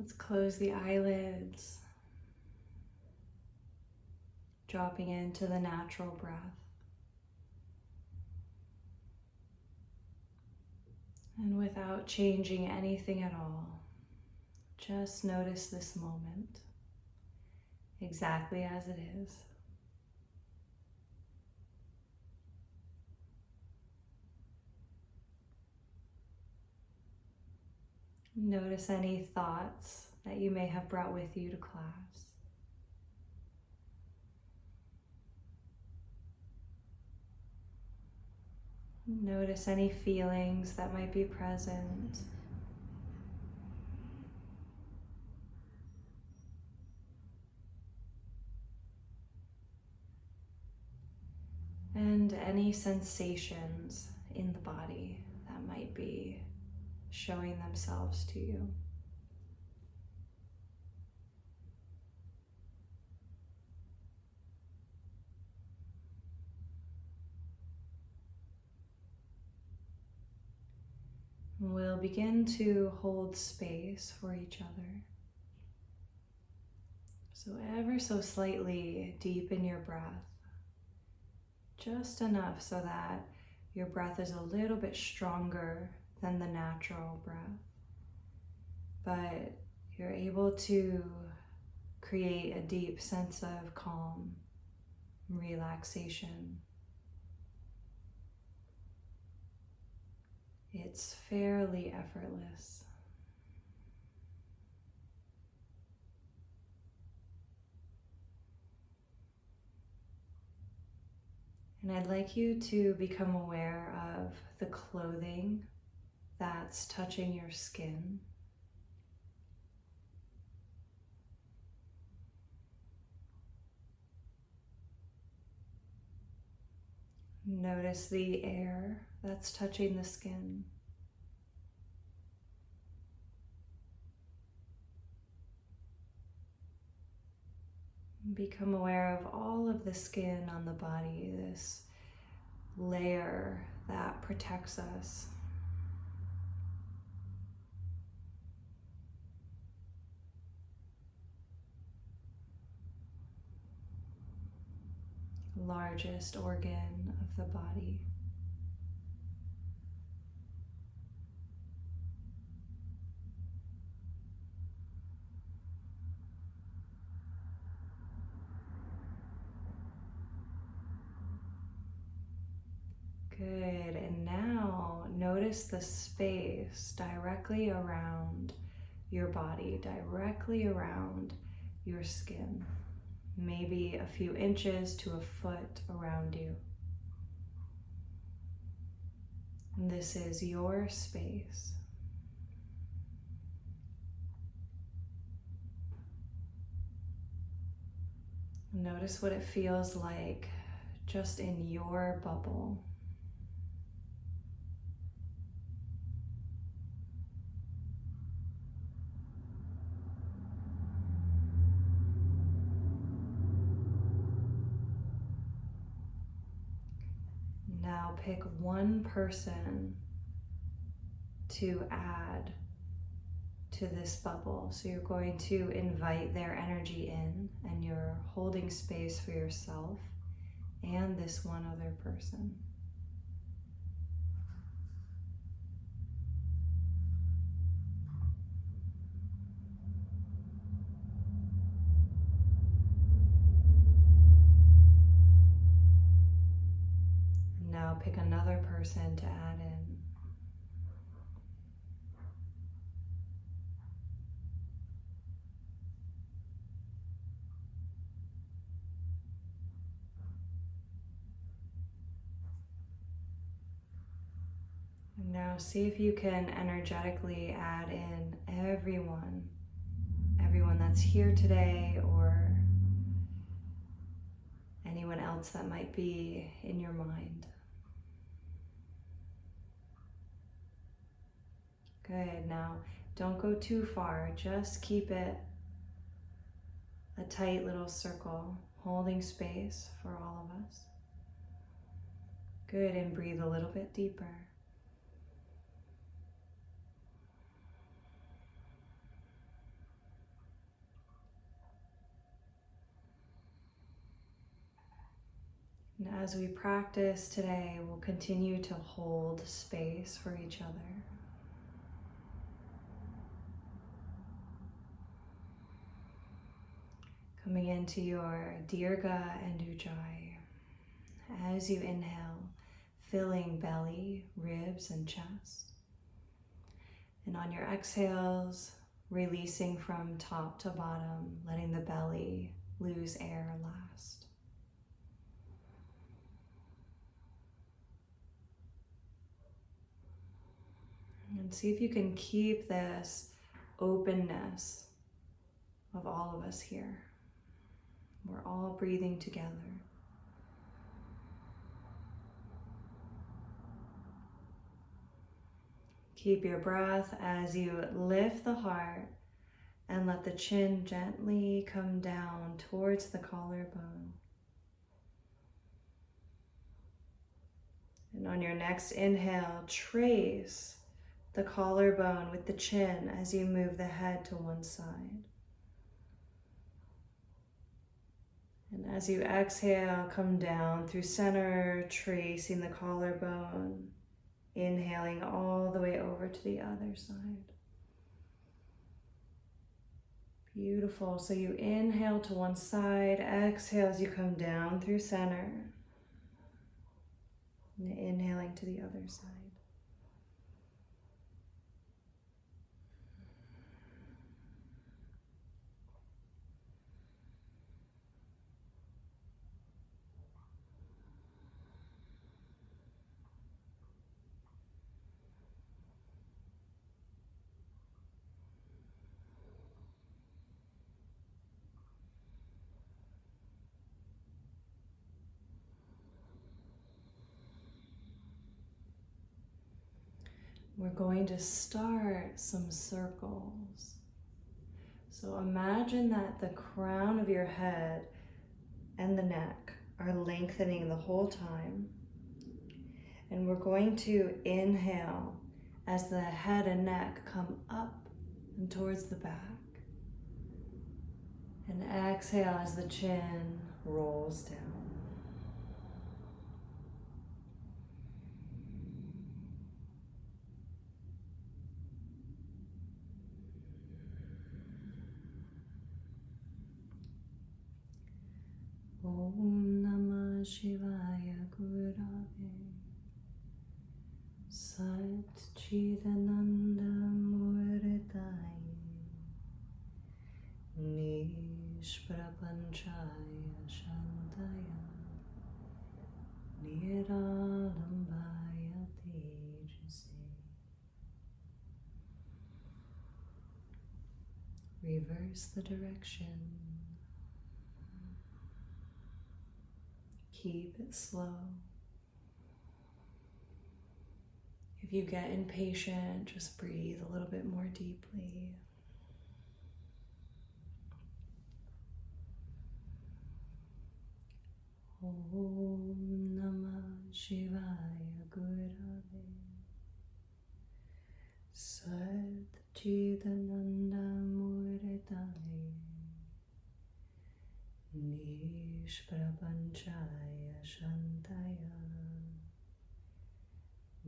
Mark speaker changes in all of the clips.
Speaker 1: Let's close the eyelids, dropping into the natural breath. And without changing anything at all, just notice this moment exactly as it is. Notice any thoughts that you may have brought with you to class. Notice any feelings that might be present. And any sensations in the body that might be showing themselves to you. We'll begin to hold space for each other. So ever so slightly deepen your breath, just enough so that your breath is a little bit stronger than the natural breath. But you're able to create a deep sense of calm, relaxation. It's fairly effortless. And I'd like you to become aware of the clothing that's touching your skin. Notice the air that's touching the skin. Become aware of all of the skin on the body, this layer that protects us. Largest organ of the body. Good, and now notice the space directly around your body, directly around your skin. Maybe a few inches to a foot around you. And this is your space. Notice what it feels like just in your bubble. Now pick one person to add to this bubble. So you're going to invite their energy in, and you're holding space for yourself and this one other person. Now pick another person to add in. And now see if you can energetically add in everyone that's here today, or anyone else that might be in your mind. Good, now don't go too far, just keep it a tight little circle, holding space for all of us. Good, and breathe a little bit deeper. And as we practice today, we'll continue to hold space for each other. Coming into your Dirga and Ujjayi. As you inhale, filling belly, ribs, and chest. And on your exhales, releasing from top to bottom, letting the belly lose air last. And see if you can keep this openness of all of us here. We're all breathing together. Keep your breath as you lift the heart and let the chin gently come down towards the collarbone. And on your next inhale, trace the collarbone with the chin as you move the head to one side. And as you exhale, come down through center, tracing the collarbone, inhaling all the way over to the other side. Beautiful. So you inhale to one side, exhale as you come down through center, and inhaling to the other side. We're going to start some circles. So imagine that the crown of your head and the neck are lengthening the whole time. And we're going to inhale as the head and neck come up and towards the back. And exhale as the chin rolls down. Om Namah Shivaya Gurave Sat Chidananda Murtaye Nishprapanchaya Shantaya Niralambaya Tejase. Reverse the direction. Keep it slow. If you get impatient, just breathe a little bit more deeply. Om Namah Shivaya Gurave Sat Chidananda Murtaye Nishprapanchaya Shantaya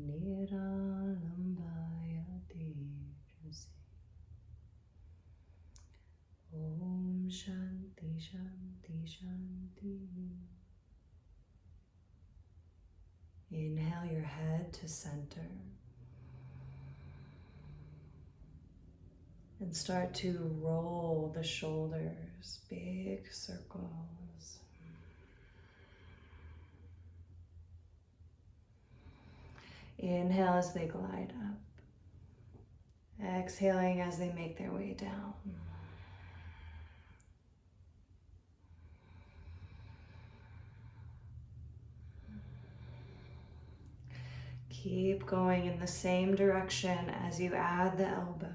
Speaker 1: Niralambaya Tejase. Om Shanti Shanti Shanti. Inhale your head to center. And start to roll the shoulders, big circles. Inhale as they glide up. Exhaling as they make their way down. Keep going in the same direction as you add the elbows.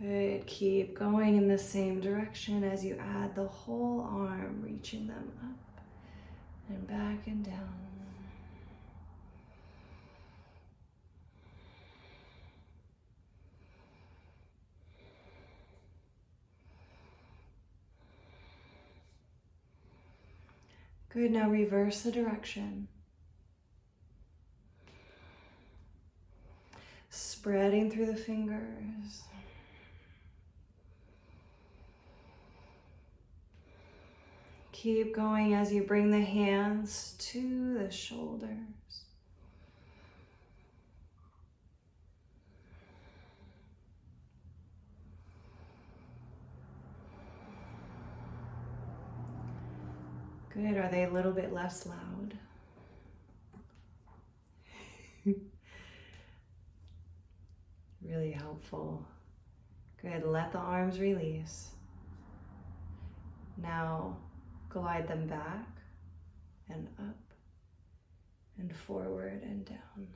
Speaker 1: Good. Keep going in the same direction as you add the whole arm, reaching them up and back and down. Good, now reverse the direction. Spreading through the fingers. Keep going as you bring the hands to the shoulders. Good, are they a little bit less loud? Really helpful. Good, let the arms release. Now glide them back and up and forward and down.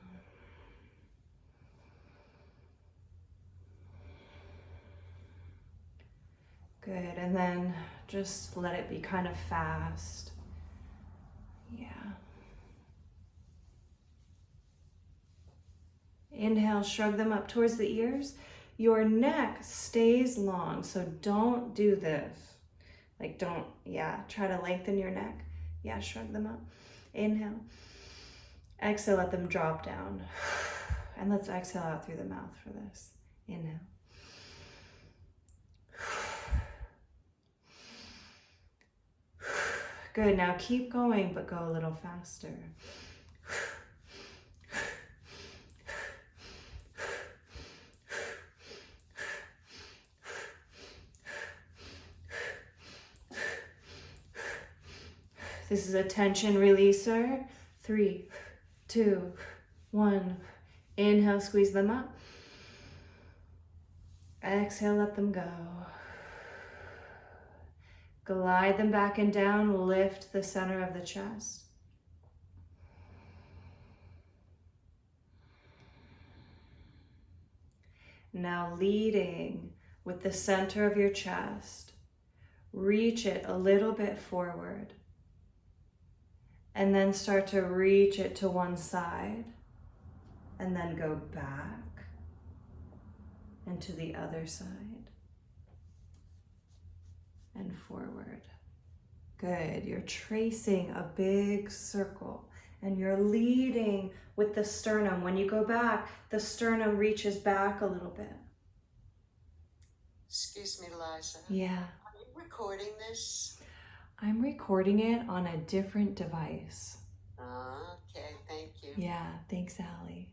Speaker 1: Good, and then just let it be kind of fast. Yeah. Inhale, shrug them up towards the ears. Your neck stays long, so don't do this. Like don't, try to lengthen your neck. Yeah, shrug them up. Inhale. Exhale, let them drop down. And let's exhale out through the mouth for this. Inhale. Good, now keep going, but go a little faster. This is a tension releaser. 3, 2, 1. Inhale, squeeze them up. Exhale, let them go. Glide them back and down, lift the center of the chest. Now leading with the center of your chest, reach it a little bit forward, and then start to reach it to one side, and then go back and to the other side. And forward. Good, you're tracing a big circle and you're leading with the sternum. When you go back, the sternum reaches back a little bit.
Speaker 2: Excuse me, Liza.
Speaker 1: Yeah.
Speaker 2: Are you recording this?
Speaker 1: I'm recording it on a different device.
Speaker 2: Okay, thank you.
Speaker 1: Yeah, thanks, Allie.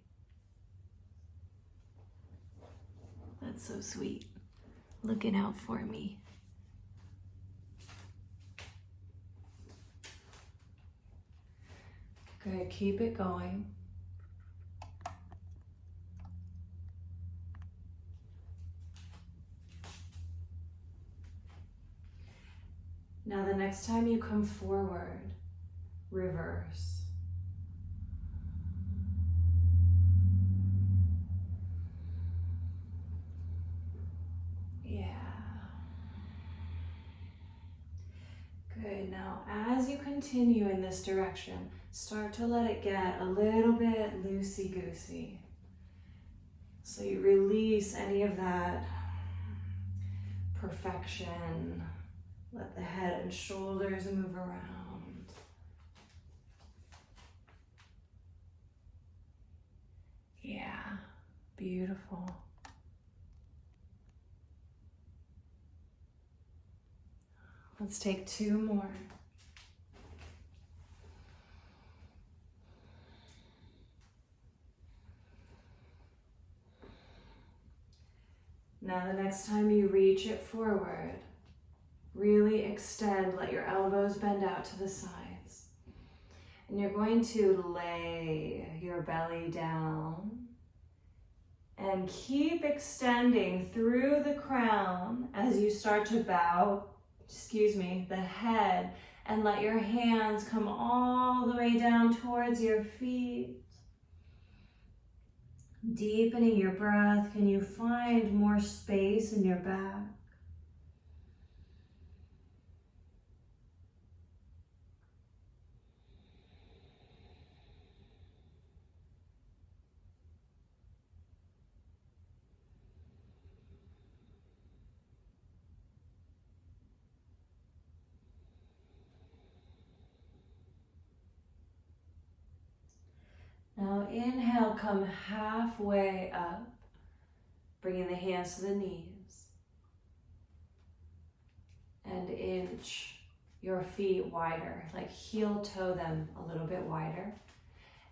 Speaker 1: That's so sweet. Looking out for me. Good, keep it going. Now the next time you come forward, reverse. Yeah. Good, now as you continue in this direction, start to let it get a little bit loosey-goosey. So you release any of that perfection. Let the head and shoulders move around. Yeah, beautiful. Let's take 2 more. Now the next time you reach it forward, really extend, let your elbows bend out to the sides. And you're going to lay your belly down and keep extending through the crown as you start to bow, the head, and let your hands come all the way down towards your feet. Deepening your breath, can you find more space in your back? Now inhale, come halfway up, bringing the hands to the knees. And inch your feet wider, like heel toe them a little bit wider.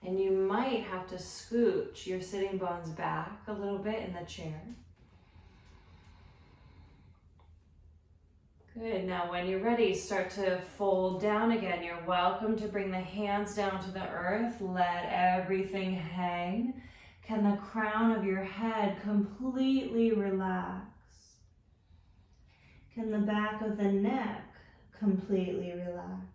Speaker 1: And you might have to scooch your sitting bones back a little bit in the chair. Good, now when you're ready, start to fold down again. You're welcome to bring the hands down to the earth. Let everything hang. Can the crown of your head completely relax? Can the back of the neck completely relax?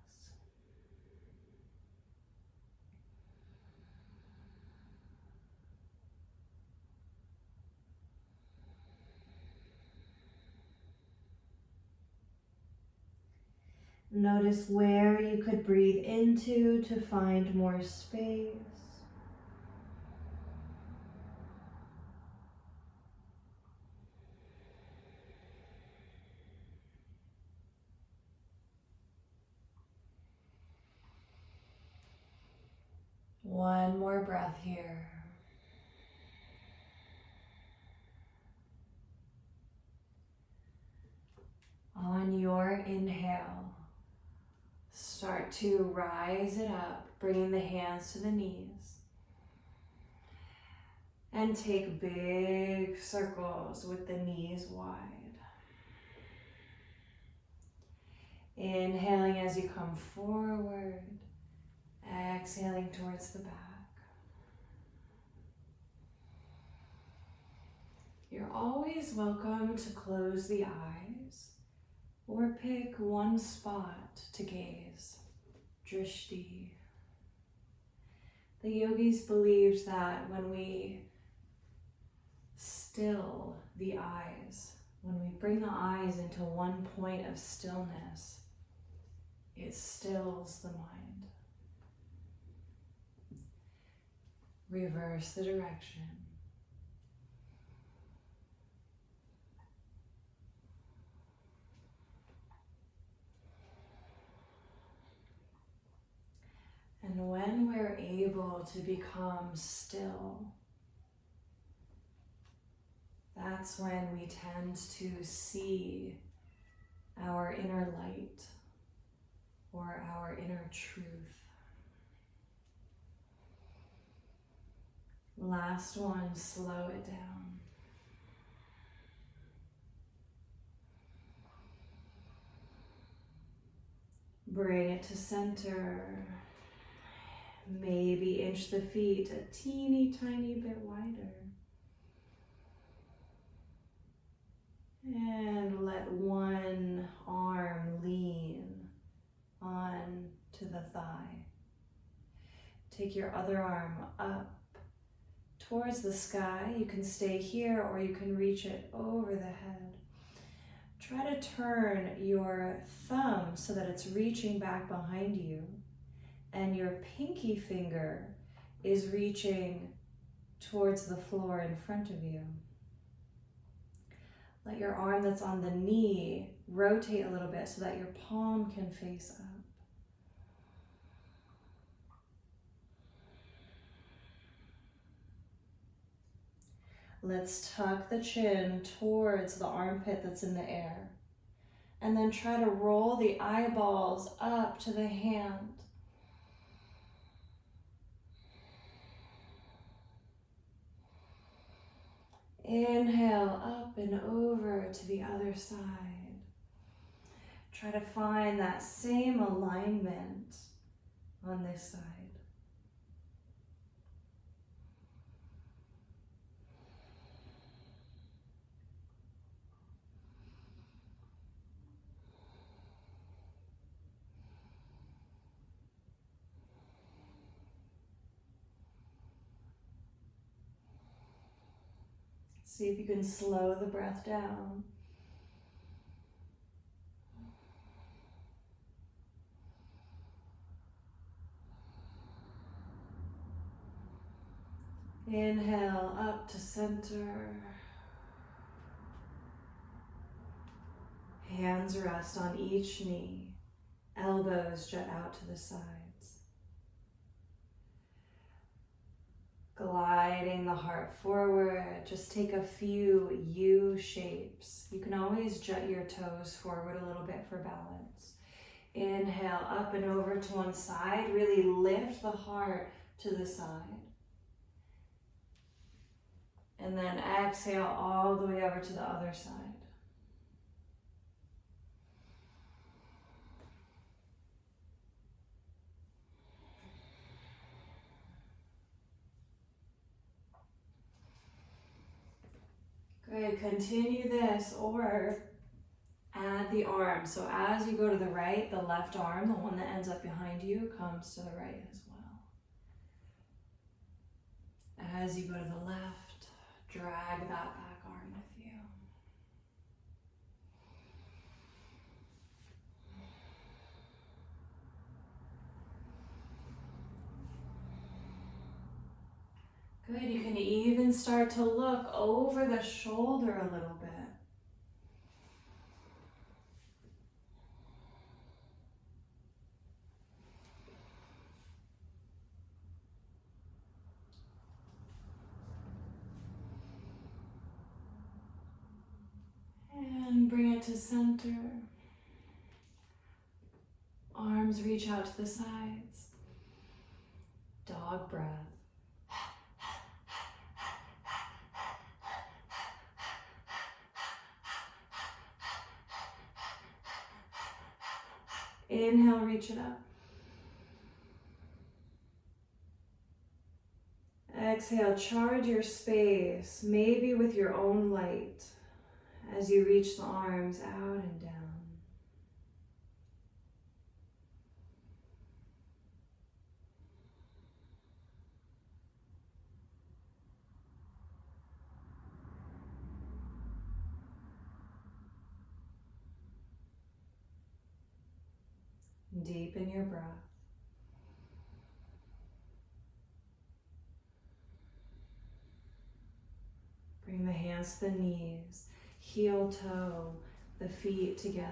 Speaker 1: Notice where you could breathe into to find more space. One more breath here. On your inhale, start to rise it up, bringing the hands to the knees. And take big circles with the knees wide. Inhaling as you come forward, exhaling towards the back. You're always welcome to close the eyes or pick one spot to gaze, drishti. The yogis believed that when we still the eyes, when we bring the eyes into one point of stillness, it stills the mind. Reverse the direction. And when we're able to become still, that's when we tend to see our inner light or our inner truth. Last one, slow it down. Bring it to center. Maybe inch the feet a teeny tiny bit wider. And let one arm lean on to the thigh. Take your other arm up towards the sky. You can stay here or you can reach it over the head. Try to turn your thumb so that it's reaching back behind you and your pinky finger is reaching towards the floor in front of you. Let your arm that's on the knee rotate a little bit so that your palm can face up. Let's tuck the chin towards the armpit that's in the air. And then try to roll the eyeballs up to the hand. Inhale up and over to the other side. Try to find that same alignment on this side. See if you can slow the breath down. Inhale up to center. Hands rest on each knee. Elbows jut out to the sides. heart forward. Just take a few U shapes. You can always jut your toes forward a little bit for balance. Inhale, up and over to one side. Really lift the heart to the side. And then exhale all the way over to the other side. Good, continue this or add the arm. So as you go to the right, the left arm, the one that ends up behind you, comes to the right as well. As you go to the left, drag that back arm with you. Good, you can even start to look over the shoulder a little bit. And bring it to center. Arms reach out to the sides. Dog breath. Inhale, reach it up. Exhale, charge your space, maybe with your own light, as you reach the arms out and down. Deepen your breath. Bring the hands to the knees, heel toe, the feet together.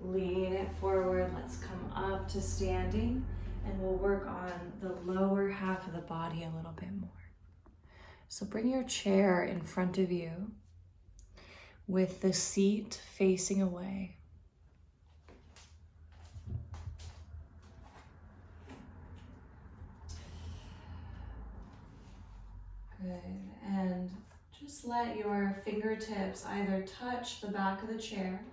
Speaker 1: Lean it forward. Let's come up to standing, and we'll work on the lower half of the body a little bit more. So bring your chair in front of you with the seat facing away. Good, and just let your fingertips either touch the back of the chair,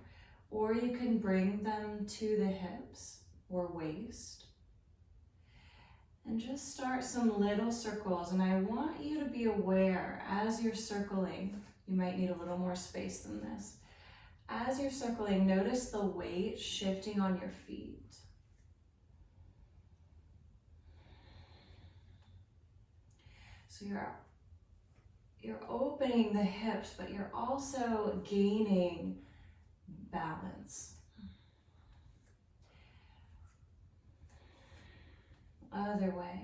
Speaker 1: or you can bring them to the hips or waist. And just start some little circles, and I want you to be aware as you're circling, you might need a little more space than this. As you're circling, notice the weight shifting on your feet. So you're opening the hips, but you're also gaining balance. Other way.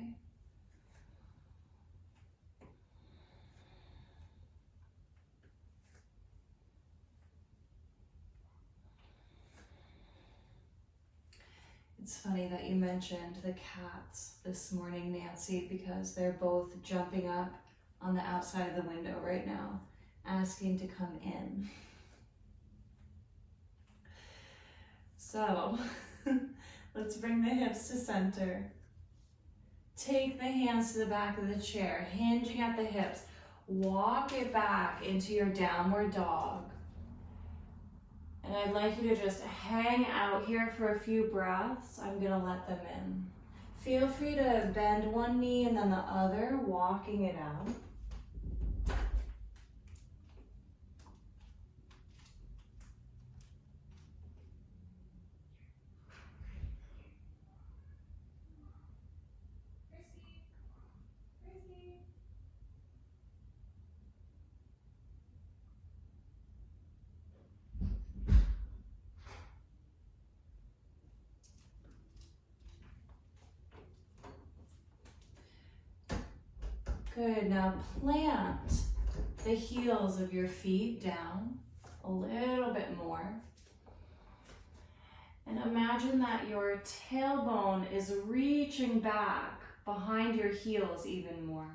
Speaker 1: It's funny that you mentioned the cats this morning, Nancy, because they're both jumping up on the outside of the window right now, asking to come in. So, let's bring the hips to center. Take the hands to the back of the chair, hinging at the hips. Walk it back into your downward dog. And I'd like you to just hang out here for a few breaths. I'm gonna let them in. Feel free to bend one knee and then the other, walking it out. Good, now plant the heels of your feet down a little bit more. And imagine that your tailbone is reaching back behind your heels even more.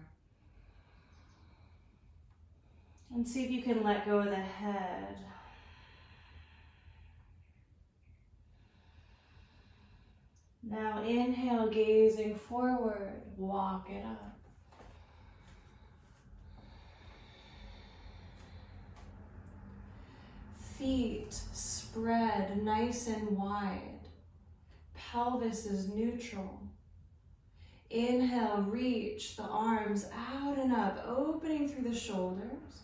Speaker 1: And see if you can let go of the head. Now inhale, gazing forward, walk it up. Feet spread nice and wide. Pelvis is neutral. Inhale, reach the arms out and up, opening through the shoulders.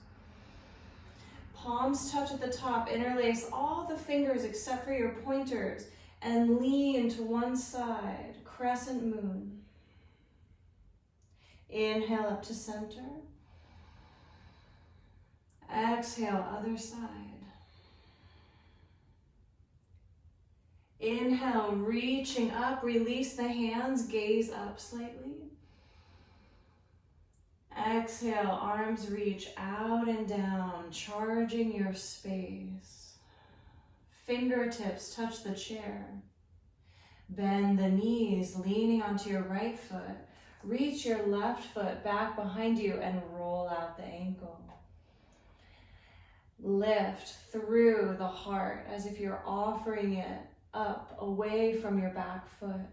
Speaker 1: Palms touch at the top, interlace all the fingers except for your pointers, and lean to one side, crescent moon. Inhale up to center. Exhale, other side. Inhale, reaching up, release the hands, gaze up slightly. Exhale, arms reach out and down, charging your space. Fingertips touch the chair. Bend the knees, leaning onto your right foot. Reach your left foot back behind you and roll out the ankle. Lift through the heart as if you're offering it up, away from your back foot.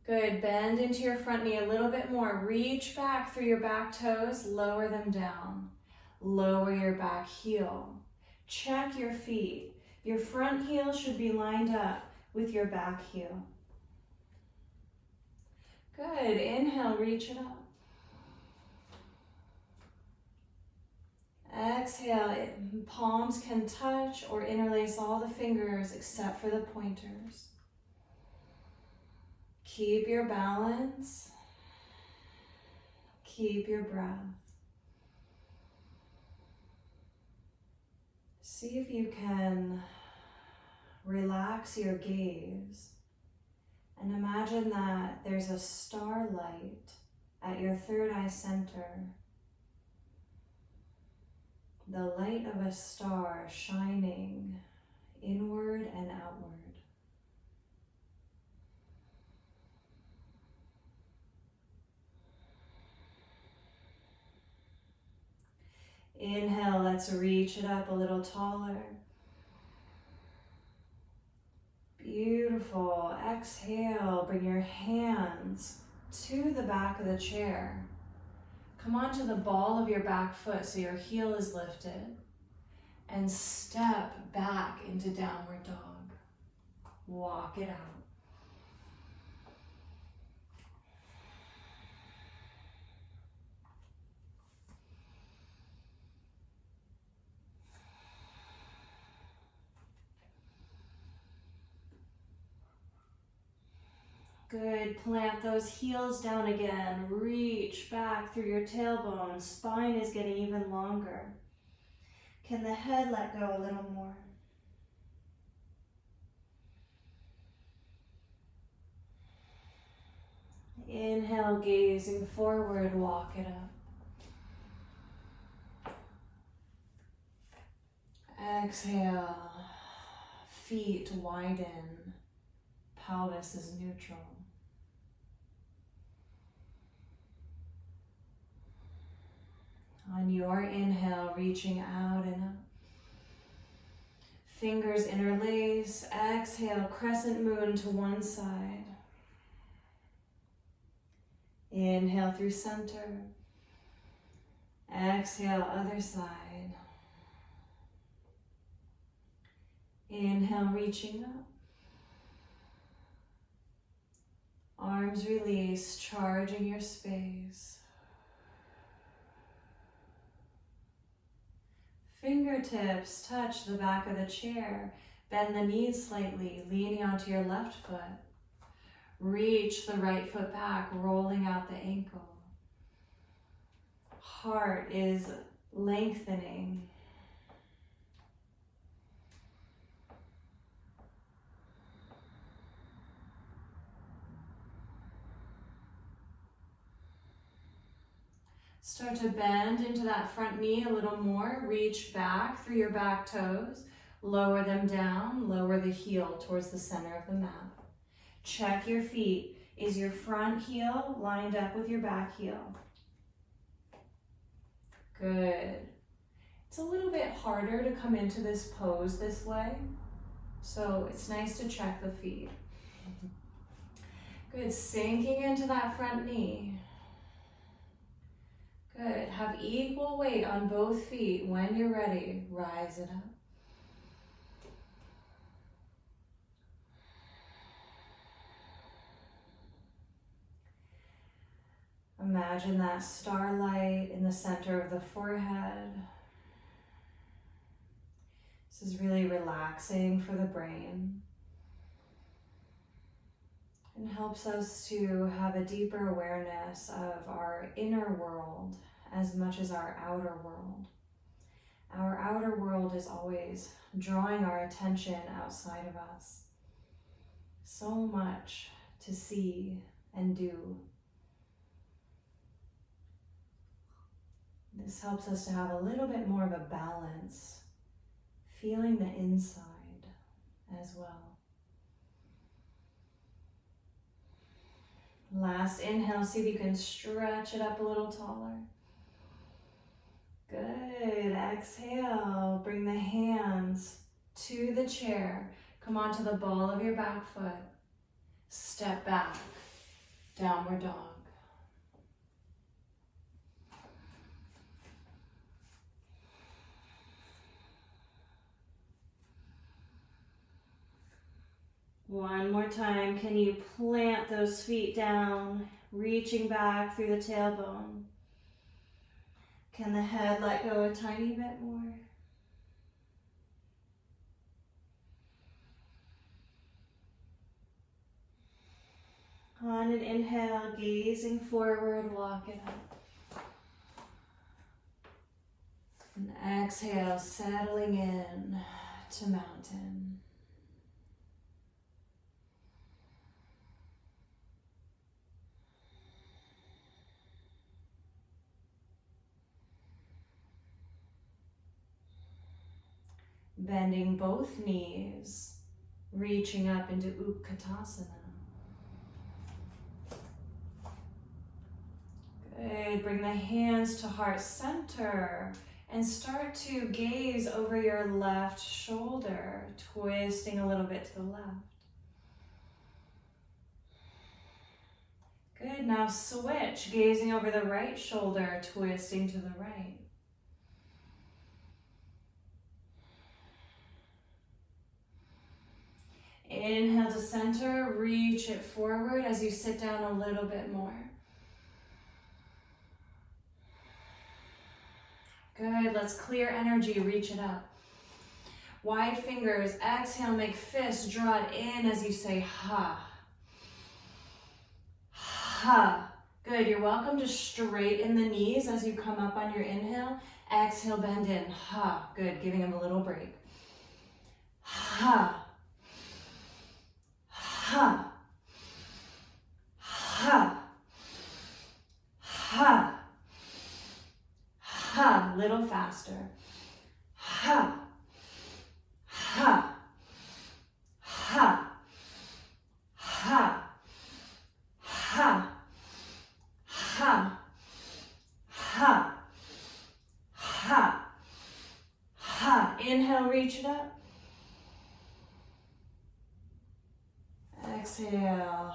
Speaker 1: Good, bend into your front knee a little bit more. Reach back through your back toes, lower them down. Lower your back heel. Check your feet. Your front heel should be lined up with your back heel. Good, inhale, reach it up. Exhale, palms can touch or interlace all the fingers except for the pointers. Keep your balance. Keep your breath. See if you can relax your gaze and imagine that there's a starlight at your third eye center. The light of a star shining inward and outward. Inhale, let's reach it up a little taller. Beautiful. Exhale, bring your hands to the back of the chair. Come onto the ball of your back foot so your heel is lifted. And step back into downward dog. Walk it out. Good, plant those heels down again. Reach back through your tailbone. Spine is getting even longer. Can the head let go a little more? Inhale, gazing forward, walk it up. Exhale, feet widen, pelvis is neutral. On your inhale, reaching out and up. Fingers interlace. Exhale, crescent moon to one side. Inhale through center. Exhale, other side. Inhale, reaching up. Arms release, charging your space. Fingertips touch the back of the chair. Bend the knees slightly, leaning onto your left foot. Reach the right foot back, rolling out the ankle. Heart is lengthening. Start to bend into that front knee a little more. Reach back through your back toes. Lower them down. Lower the heel towards the center of the mat. Check your feet. Is your front heel lined up with your back heel? Good. It's a little bit harder to come into this pose this way, so it's nice to check the feet. Good, sinking into that front knee. Good, have equal weight on both feet. When you're ready, rise it up. Imagine that starlight in the center of the forehead. This is really relaxing for the brain and helps us to have a deeper awareness of our inner world as much as our outer world. Our outer world is always drawing our attention outside of us. So much to see and do. This helps us to have a little bit more of a balance, feeling the inside as well. Last inhale, see if you can stretch it up a little taller. Good, exhale, bring the hands to the chair. Come onto the ball of your back foot. Step back, downward dog. One more time, can you plant those feet down, reaching back through the tailbone? Can the head let go a tiny bit more? On an inhale, gazing forward, walk it up. And exhale, settling in to mountain. Bending both knees, reaching up into Utkatasana. Good, bring the hands to heart center and start to gaze over your left shoulder, twisting a little bit to the left. Good, now switch, gazing over the right shoulder, twisting to the right. Inhale to center, reach it forward as you sit down a little bit more. Good, let's clear energy, reach it up. Wide fingers, exhale, make fists, draw it in as you say ha. Ha. Good, you're welcome to straighten the knees as you come up on your inhale. Exhale, bend in, ha. Good, giving them a little break. Ha. Ha, ha, ha, ha, little faster. Ha, ha, ha, ha, ha, ha, ha, ha, ha. Inhale, reach it up. Exhale,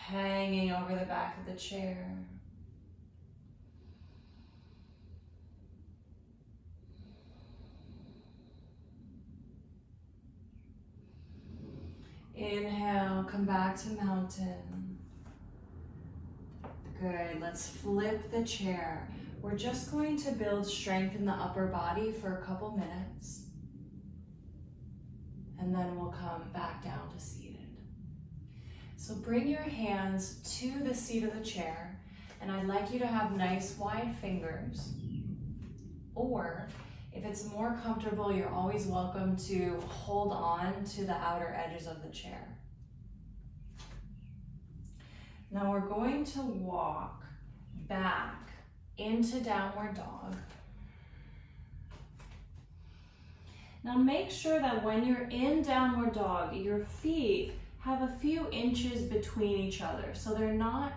Speaker 1: hanging over the back of the chair. Inhale, come back to mountain. Good, let's flip the chair. We're just going to build strength in the upper body for a couple minutes. And then we'll come back down to seated. So bring your hands to the seat of the chair, and I'd like you to have nice wide fingers. Or if it's more comfortable, you're always welcome to hold on to the outer edges of the chair. Now we're going to walk back into downward dog. Now make sure that when you're in downward dog, your feet
Speaker 3: have a few inches between each other. So they're not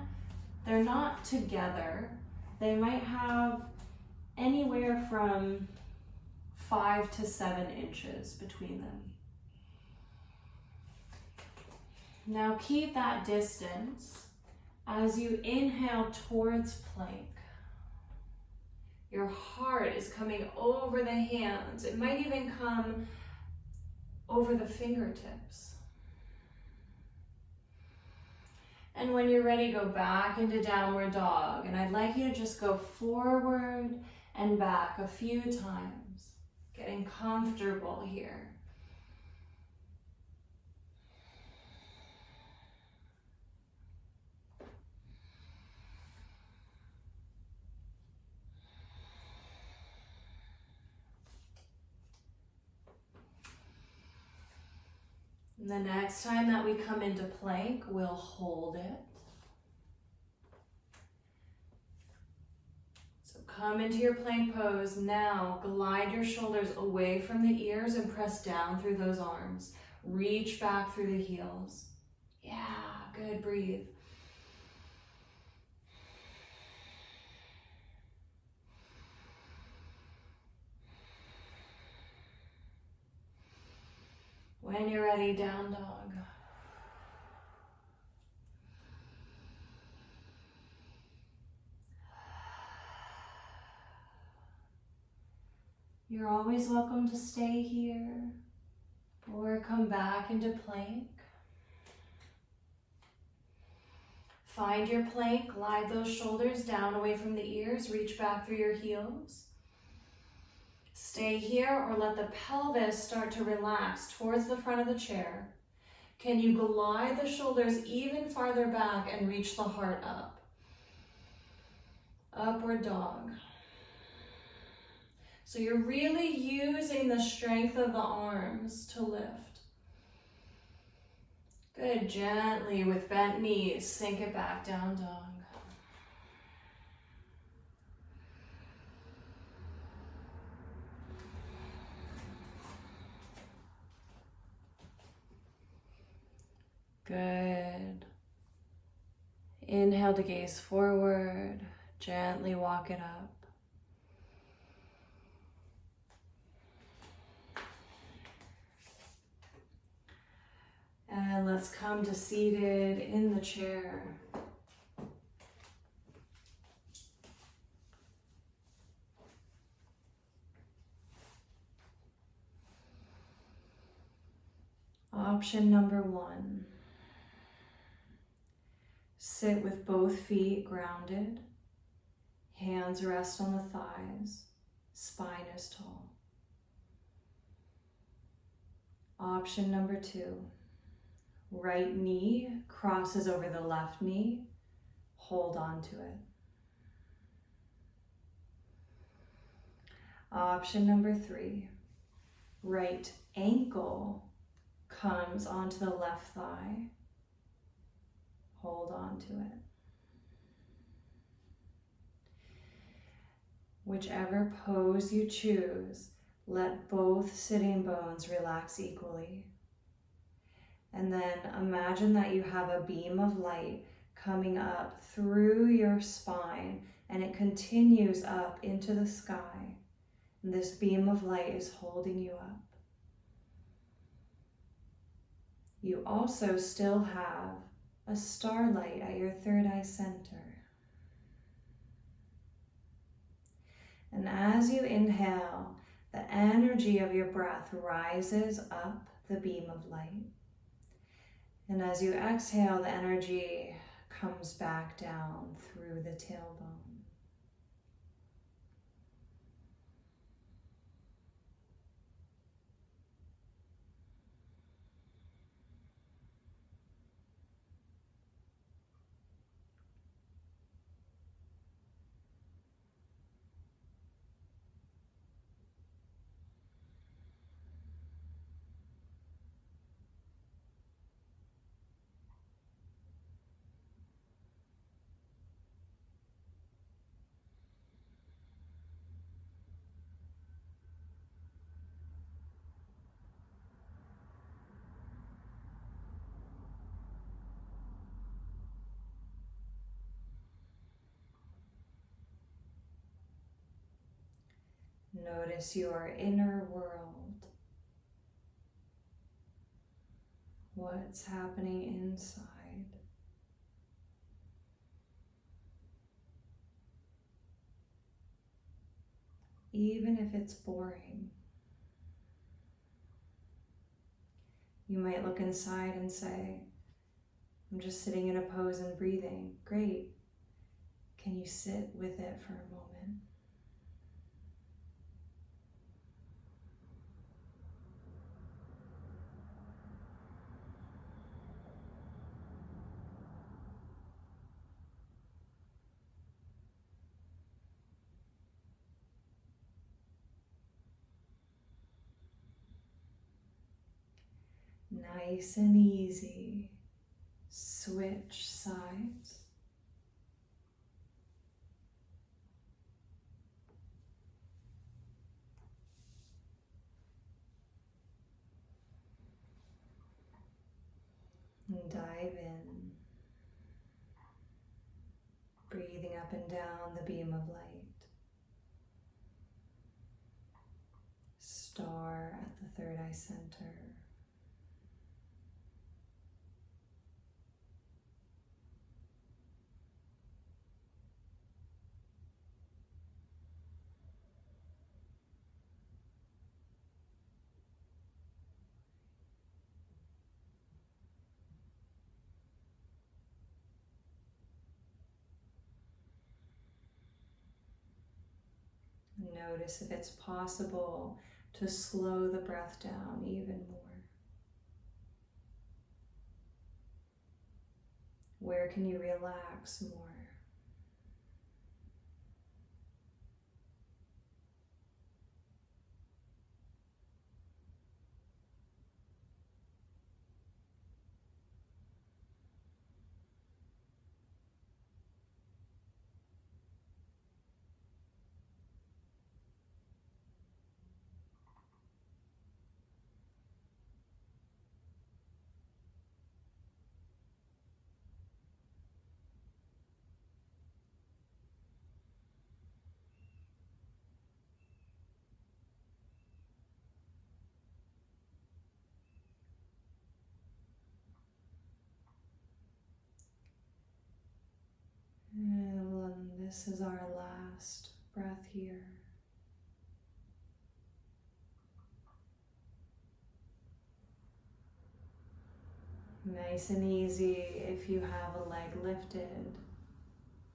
Speaker 3: together. They might have anywhere from 5 to 7 inches between them. Now keep that distance as you inhale towards plank. Your heart is coming over the hands. It might even come over the fingertips. And when you're ready, go back into downward dog. And I'd like you to just go forward and back a few times, getting comfortable here. And the next time that we come into plank, we'll hold it. So come into your plank pose. Now glide your shoulders away from the ears and press down through those arms. Reach back through the heels. Yeah, good, breathe. When you're ready, down dog. You're always welcome to stay here or come back into plank. Find your plank, glide those shoulders down away from the ears, reach back through your heels. Stay here or let the pelvis start to relax towards the front of the chair. Can you glide the shoulders even farther back and reach the heart up? Upward dog. So you're really using the strength of the arms to lift. Good, gently with bent knees, sink it back, down dog. Good. Inhale to gaze forward, gently walk it up. And let's come to seated in the chair. Option number 1. Sit with both feet grounded, hands rest on the thighs, spine is tall. Option number 2. Right knee crosses over the left knee, hold on to it. Option number 3. Right ankle comes onto the left thigh, hold on to it. Whichever pose you choose, let both sitting bones relax equally. And then imagine that you have a beam of light coming up through your spine and it continues up into the sky. And this beam of light is holding you up. You also still have a starlight at your third eye center. And as you inhale, the energy of your breath rises up the beam of light. And as you exhale, the energy comes back down through the tailbone. Notice your inner world. What's happening inside? Even if it's boring, you might look inside and say, I'm just sitting in a pose and breathing. Great. Can you sit with it for a moment? Nice and easy. Switch sides. And dive in. Breathing up and down the beam of light. Star at the third eye center. Notice if it's possible to slow the breath down even more. Where can you relax more? And this is our last breath here. Nice and easy. If you have a leg lifted,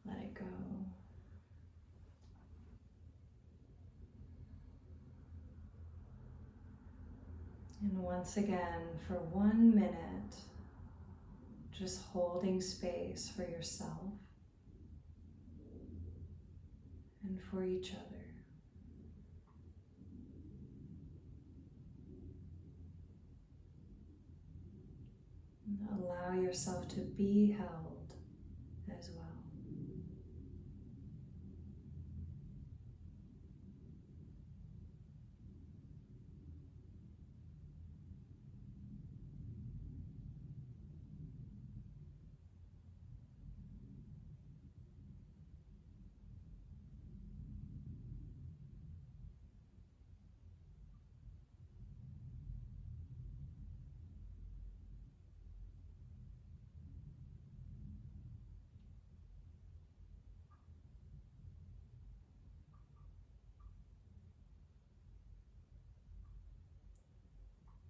Speaker 3: let it go. And once again, for 1 minute, just holding space for yourself and for each other. And allow yourself to be held as well.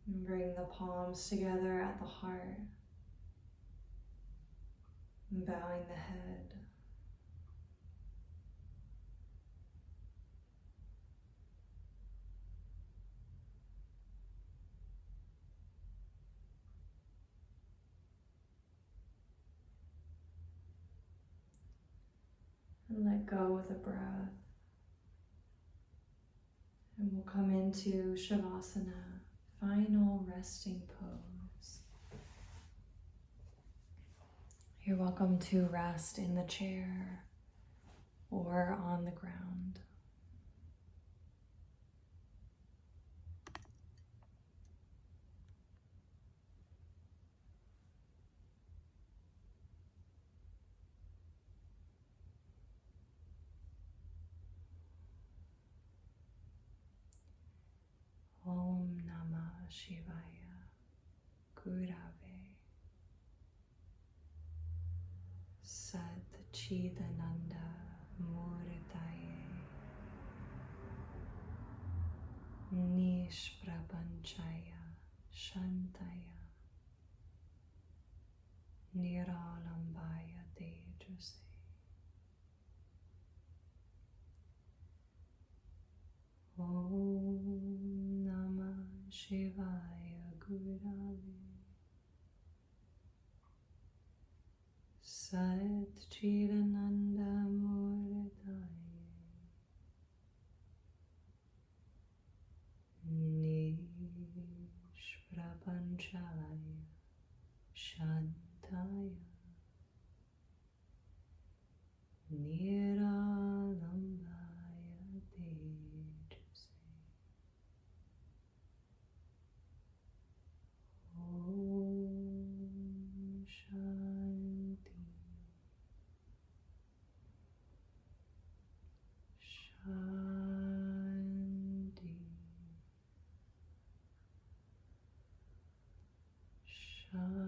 Speaker 3: And bring the palms together at the heart, and bowing the head. And let go of the breath. And we'll come into Shavasana, final resting pose. You're welcome to rest in the chair or on the ground.
Speaker 1: Shivaya Gurave Sat Chidananda Murtaye Nishprapanchaya Shantaya Niralambaya Tejase Om Namah Shivaya Gurave Sat Chidananda Murtaye Nishprapanchaya Shantaya Niralambaya Tejase Om Shanti Shanti Shanti.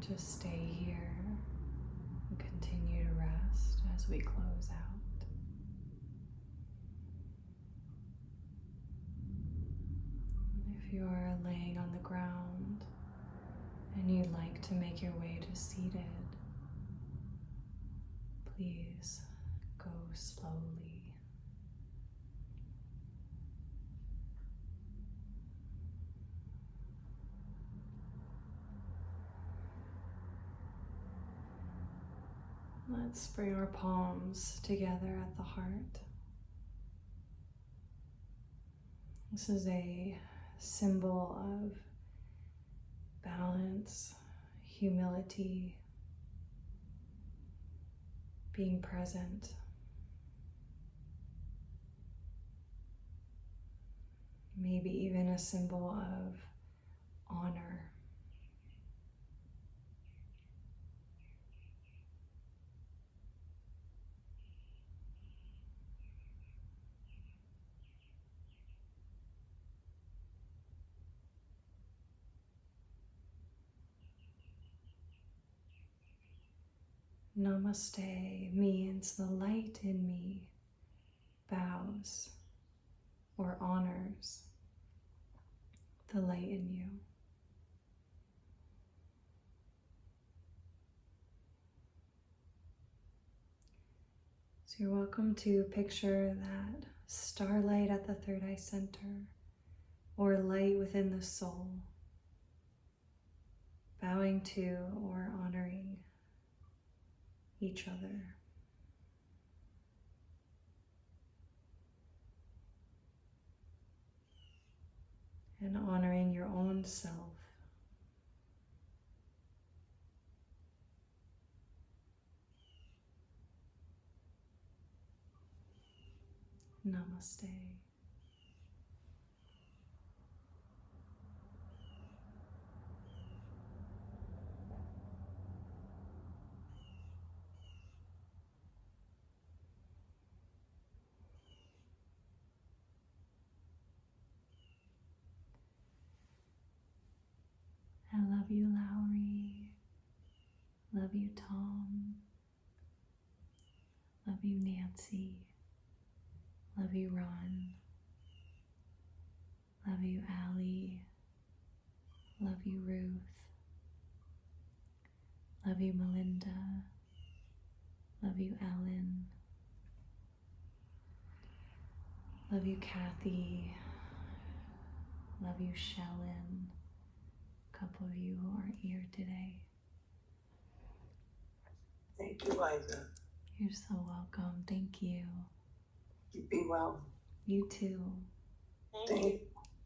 Speaker 1: Just stay here and continue to rest as we close out. If you are laying on the ground and you'd like to make your way to seated, please go slowly. Let's bring our palms together at the heart. This is a symbol of balance, humility, being present. Maybe even a symbol of honor. Namaste means the light in me bows or honors the light in you. So you're welcome to picture that starlight at the third eye center or light within the soul, bowing to or honoring each other. And honoring your own self. Namaste. I love you, Lowry. Love you, Tom. Love you, Nancy. Love you, Ron. Love you, Allie. Love you, Ruth. Love you, Melinda. Love you, Ellen. Love you, Kathy. Love you, Shellen. A couple of you who aren't here today.
Speaker 4: Thank you, Liza.
Speaker 1: You're so welcome. Thank you.
Speaker 4: You be well.
Speaker 1: You too.
Speaker 5: Thank you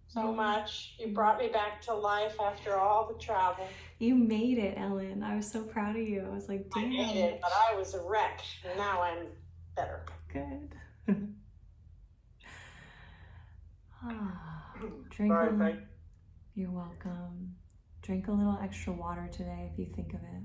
Speaker 5: so much. You brought me back to life after all the travel.
Speaker 1: You made it, Ellen. I was so proud of you. I was like,
Speaker 5: I
Speaker 1: damn.
Speaker 5: made it, but I was a wreck. Now I'm better.
Speaker 1: Good. Drink
Speaker 4: Bye,
Speaker 1: a
Speaker 4: bye.
Speaker 1: You're welcome. Drink a little extra water today if you think of it.